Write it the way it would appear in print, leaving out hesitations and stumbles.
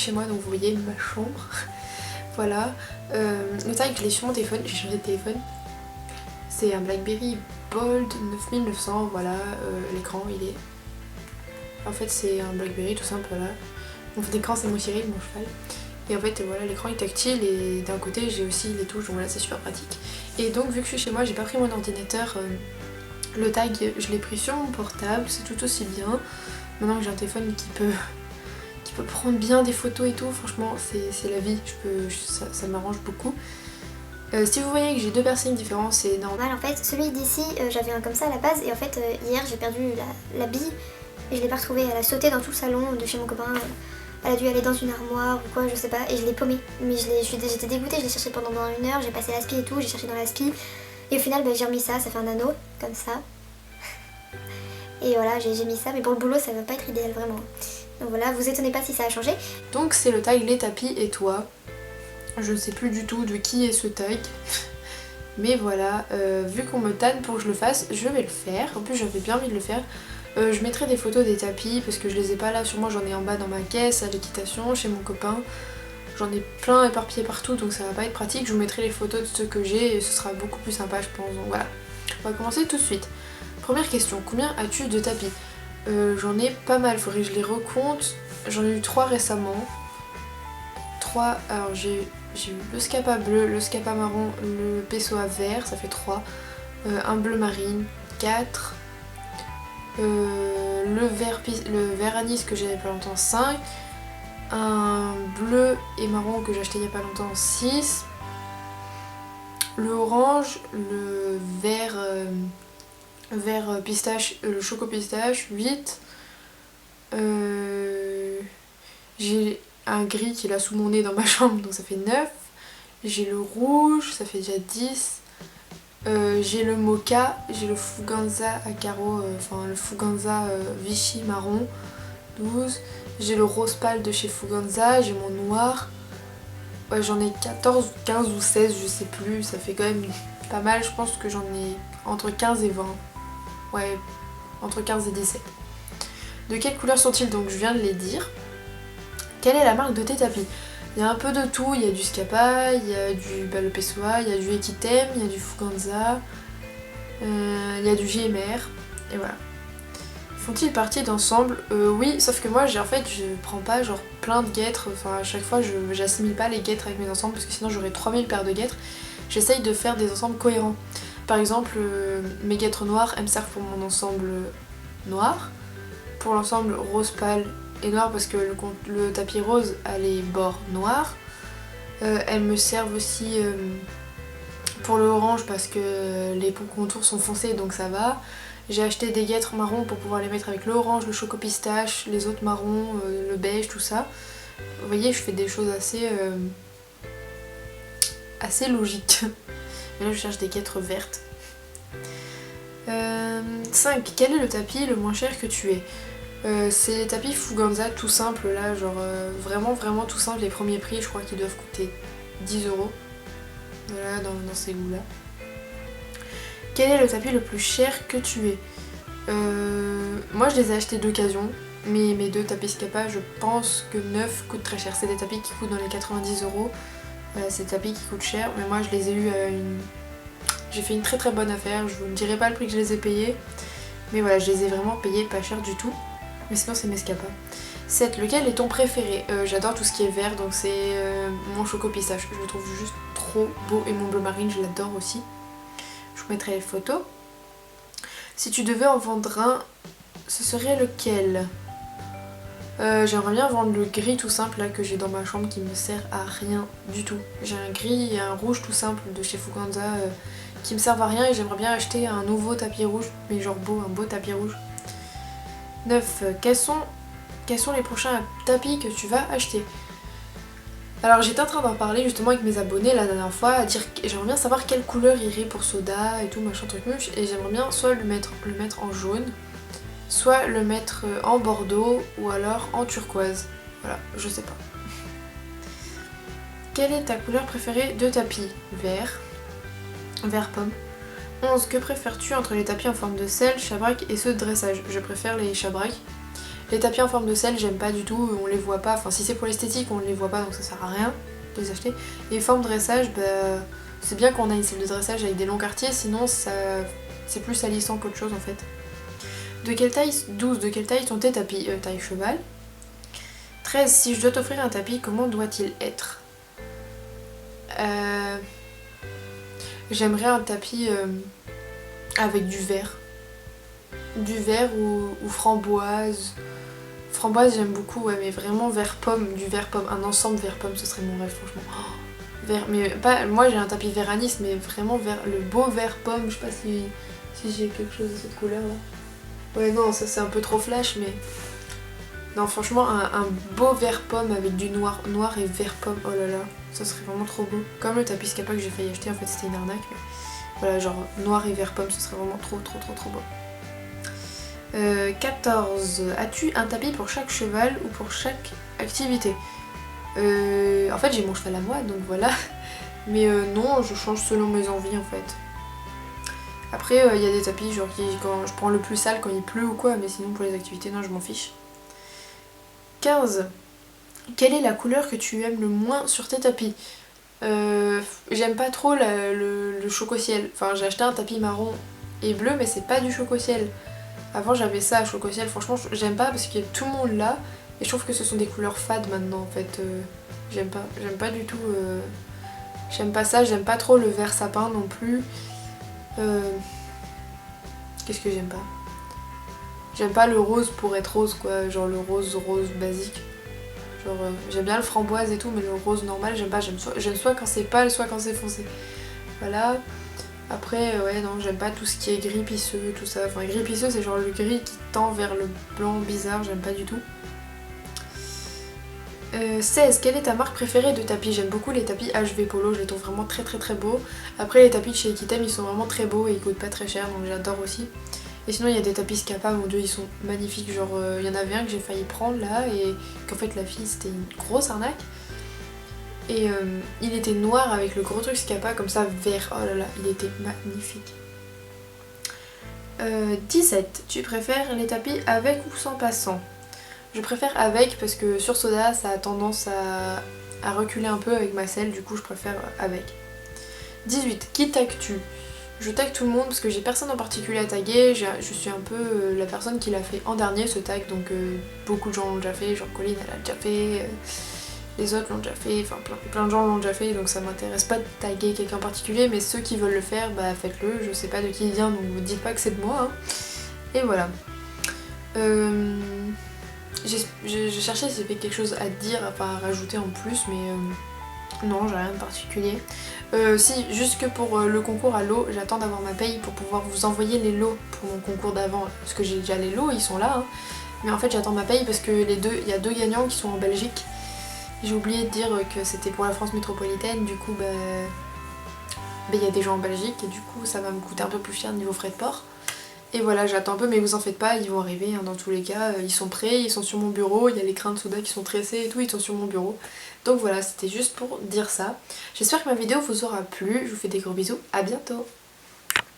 chez moi, donc vous voyez ma chambre. Voilà. Le tag, je l'ai sur mon téléphone, j'ai changé de téléphone. C'est un BlackBerry Bold 9900, voilà. L'écran, il est... En fait, c'est un BlackBerry tout simple, voilà. Mon fond d'écran, c'est mon Cyril, mon cheval. Et en fait, voilà, l'écran est tactile et d'un côté, j'ai aussi les touches, donc voilà, c'est super pratique. Et donc, vu que je suis chez moi, j'ai pas pris mon ordinateur. Le tag, je l'ai pris sur mon portable, c'est tout aussi bien. Maintenant que j'ai un téléphone qui peut prendre bien des photos et tout, franchement, c'est la vie, ça m'arrange beaucoup. Si vous voyez que j'ai deux piercings différents, c'est normal. En fait, celui d'ici, j'avais un comme ça à la base, et en fait, hier, j'ai perdu la bille, et je l'ai pas retrouvée. Elle a sauté dans tout le salon de chez mon copain. Elle a dû aller dans une armoire ou quoi, je sais pas, et je l'ai paumée. Mais j'étais dégoûtée, je l'ai cherché pendant 1 heure, j'ai passé l'aspi et tout, j'ai cherché dans l'aspi. Et au final, j'ai remis ça fait un anneau, comme ça. Et voilà, j'ai mis ça, mais pour le boulot, ça va pas être idéal vraiment. Donc voilà, vous étonnez pas si ça a changé. Donc c'est le tag Les Tapis et Toi. Je ne sais plus du tout de qui est ce tag. Mais voilà, vu qu'on me tanne pour que je le fasse, je vais le faire. En plus j'avais bien envie de le faire. Je mettrai des photos des tapis parce que je les ai pas là. Sur moi j'en ai en bas dans ma caisse, à l'équitation, chez mon copain. J'en ai plein éparpillés partout donc ça va pas être pratique. Je vous mettrai les photos de ceux que j'ai et ce sera beaucoup plus sympa je pense. Donc voilà, on va commencer tout de suite. Première question, combien as-tu de tapis? J'en ai pas mal, faudrait que je les recompte. J'en ai eu 3 récemment. 3, alors j'ai eu le Scapa bleu, le Scapa marron, le Pessoa vert, ça fait 3. Un bleu marine, 4. Le vert anis que j'avais pas longtemps, 5. Un bleu et marron que j'ai acheté il y a pas longtemps, 6. Le orange, le vert pistache, le choco pistache, 8. J'ai un gris qui est là sous mon nez dans ma chambre, donc ça fait 9. J'ai le rouge, ça fait déjà 10. J'ai le mocha, j'ai le Fuganza à carreaux, enfin le Fuganza Vichy marron, 12. J'ai le rose pâle de chez Fuganza, j'ai mon noir. Ouais, j'en ai 14, 15 ou 16, je sais plus, ça fait quand même pas mal, je pense que j'en ai entre 15 et 20. Ouais, entre 15 et 17. De quelle couleur sont-ils donc? Je viens de les dire. Quelle est la marque de tes tapis? Il y a un peu de tout, il y a du Scapa, il y a du le Pessoa, il y a du Equitem, il y a du Fuganza, il y a du GMR, et voilà. Font-ils partie d'ensemble? Oui, sauf que moi en fait je prends pas genre plein de guêtres, enfin à chaque fois j'assimile pas les guêtres avec mes ensembles parce que sinon j'aurais 3000 paires de guêtres. J'essaye de faire des ensembles cohérents. Par exemple, mes guêtres noires, elles me servent pour mon ensemble noir, pour l'ensemble rose pâle et noir parce que le tapis rose a les bords noirs. Elles me servent aussi pour le orange parce que les contours sont foncés donc ça va. J'ai acheté des guêtres marrons pour pouvoir les mettre avec l'orange, le choco pistache, les autres marrons, le beige, tout ça. Vous voyez, je fais des choses assez logiques. Et là je cherche des guêtres vertes. 5. Quel est le tapis le moins cher que tu aies? C'est les tapis Fuganza tout simple là, genre vraiment tout simple, les premiers prix je crois qu'ils doivent coûter 10 €. Voilà, dans ces goûts là. Quel est le tapis le plus cher que tu aies? Moi je les ai achetés d'occasion, mais mes deux tapis Scapa je pense que 9 coûtent très cher. C'est des tapis qui coûtent dans les 90 €. C'est des tapis qui coûtent cher, mais moi je les ai eu à j'ai fait une très bonne affaire, je vous ne dirai pas le prix que je les ai payés, mais voilà, je les ai vraiment payés pas cher du tout. Mais sinon c'est mes Scapa. 7. Lequel est ton préféré? J'adore tout ce qui est vert, donc c'est mon choco pistache. Je le trouve juste trop beau et mon bleu marine, je l'adore aussi. Je vous mettrai les photos. Si tu devais en vendre un, ce serait lequel? J'aimerais bien vendre le gris tout simple là que j'ai dans ma chambre qui me sert à rien du tout. J'ai un gris et un rouge tout simple de chez Fuganza qui me servent à rien et j'aimerais bien acheter un nouveau tapis rouge, mais genre beau, un beau tapis rouge. 9. Quels sont les prochains tapis que tu vas acheter? Alors j'étais en train d'en parler justement avec mes abonnés la dernière fois, à dire que j'aimerais bien savoir quelle couleur irait pour Soda et tout machin truc muche, et j'aimerais bien soit le mettre en jaune, soit le mettre en bordeaux ou alors en turquoise. Voilà, je sais pas. Quelle est ta couleur préférée de tapis? Vert. Vert pomme. 11. Que préfères-tu entre les tapis en forme de selle, chabrac et ceux de dressage? Je préfère les chabrac. Les tapis en forme de selle, j'aime pas du tout, on les voit pas. Enfin, si c'est pour l'esthétique, on les voit pas, donc ça sert à rien de les acheter. Et forme dressage, bah, c'est bien qu'on a une selle de dressage avec des longs quartiers, sinon c'est plus salissant qu'autre chose en fait. De quelle taille 12. De quelle taille sont tes tapis? Taille cheval. 13. Si je dois t'offrir un tapis, comment doit-il être? J'aimerais un tapis avec du vert. Du vert ou framboise. Framboise j'aime beaucoup, ouais, mais vraiment vert pomme, du vert pomme, un ensemble vert pomme, ce serait mon rêve franchement. Oh, vert, mais pas, moi j'ai un tapis vert anis, mais vraiment vert, le beau vert pomme, je sais pas si j'ai quelque chose de cette couleur là. Ouais non, ça c'est un peu trop flash, mais non franchement un beau vert pomme avec du noir et vert pomme, oh là là, ça serait vraiment trop beau. Comme le tapis Scapa que j'ai failli acheter, en fait c'était une arnaque, mais voilà, genre noir et vert pomme, ce serait vraiment trop beau. 14. As-tu un tapis pour chaque cheval ou pour chaque activité? En fait j'ai mon cheval à moi donc voilà. Mais non, je change selon mes envies en fait. Après il y a des tapis genre quand je prends le plus sale quand il pleut ou quoi, mais sinon pour les activités non, je m'en fiche. 15. Quelle est la couleur que tu aimes le moins sur tes tapis? J'aime pas trop le choco-ciel. Enfin j'ai acheté un tapis marron et bleu mais c'est pas du choco-ciel. Avant j'avais ça à choco-ciel, franchement j'aime pas parce que tout le monde l'a et je trouve que ce sont des couleurs fades maintenant en fait. J'aime pas du tout, j'aime pas ça, j'aime pas trop le vert sapin non plus. Qu'est-ce que j'aime pas? J'aime pas le rose pour être rose quoi, genre le rose basique. Genre j'aime bien le framboise et tout mais le rose normal j'aime pas, j'aime soit quand c'est pâle soit quand c'est foncé. Voilà. Après, ouais, non, j'aime pas tout ce qui est gris pisseux, tout ça. Enfin, gris pisseux, c'est genre le gris qui tend vers le blanc bizarre, j'aime pas du tout. 16. Quelle est ta marque préférée de tapis? J'aime beaucoup les tapis HV Polo, je les trouve vraiment très beaux. Après, les tapis de chez Equitem, ils sont vraiment très beaux et ils coûtent pas très cher, donc j'adore aussi. Et sinon, il y a des tapis Scapa, mon dieu, ils sont magnifiques. Genre, il y en avait un que j'ai failli prendre là, et qu'en fait, la fille, c'était une grosse arnaque. Et il était noir avec le gros truc Scapa comme ça vert, oh là là, il était magnifique. 17. Tu préfères les tapis avec ou sans passant? Je préfère avec parce que sur Soda ça a tendance à reculer un peu avec ma selle, du coup je préfère avec. 18. Qui tagues-tu? Je tag tout le monde parce que j'ai personne en particulier à taguer, je suis un peu la personne qui l'a fait en dernier ce tag, donc beaucoup de gens l'ont déjà fait, genre Colline elle a déjà fait... les autres l'ont déjà fait, enfin plein de gens l'ont déjà fait, donc ça m'intéresse pas de taguer quelqu'un en particulier, mais ceux qui veulent le faire, bah faites-le, je sais pas de qui il vient, donc vous dites pas que c'est de moi, hein. Et voilà. J'ai cherché si j'avais quelque chose à dire, enfin à rajouter en plus, mais non, j'ai rien de particulier. Si, juste que pour le concours à l'eau, j'attends d'avoir ma paye pour pouvoir vous envoyer les lots pour mon concours d'avant, parce que j'ai déjà les lots, ils sont là, hein. Mais en fait j'attends ma paye parce que il y a 2 gagnants qui sont en Belgique. J'ai oublié de dire que c'était pour la France métropolitaine, du coup il y a des gens en Belgique et du coup ça va me coûter un peu plus cher niveau frais de port. Et voilà, j'attends un peu, mais vous en faites pas, ils vont arriver hein, dans tous les cas, ils sont prêts, ils sont sur mon bureau, il y a les crins de soda qui sont tressés et tout, ils sont sur mon bureau. Donc voilà, c'était juste pour dire ça. J'espère que ma vidéo vous aura plu, je vous fais des gros bisous, à bientôt.